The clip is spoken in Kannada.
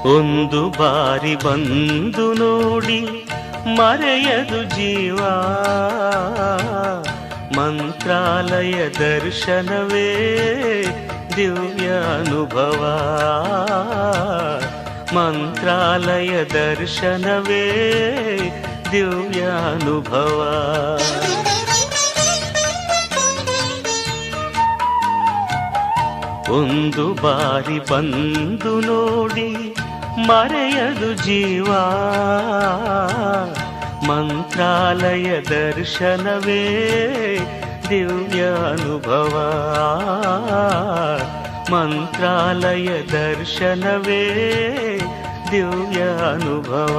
ಒಂದು ಬಾರಿ ಬಂದು ನೋಡಿ ಮರೆಯದು ಜೀವ, ಮಂತ್ರಾಲಯ ದರ್ಶನವೇ ದಿವ್ಯ ಅನುಭವ, ಮಂತ್ರಾಲಯ ದರ್ಶನವೇ ದಿವ್ಯ ಅನುಭವ. ಒಂದು ಬಾರಿ ಬಂದು ನೋಡಿ ಮರೆಯದು ಜೀವ, ಮಂತ್ರಾಲಯ ದರ್ಶನವೇ ದಿವ್ಯ ಅನುಭವ, ಮಂತ್ರಾಲಯ ದರ್ಶನವೇ ದಿವ್ಯ ಅನುಭವ.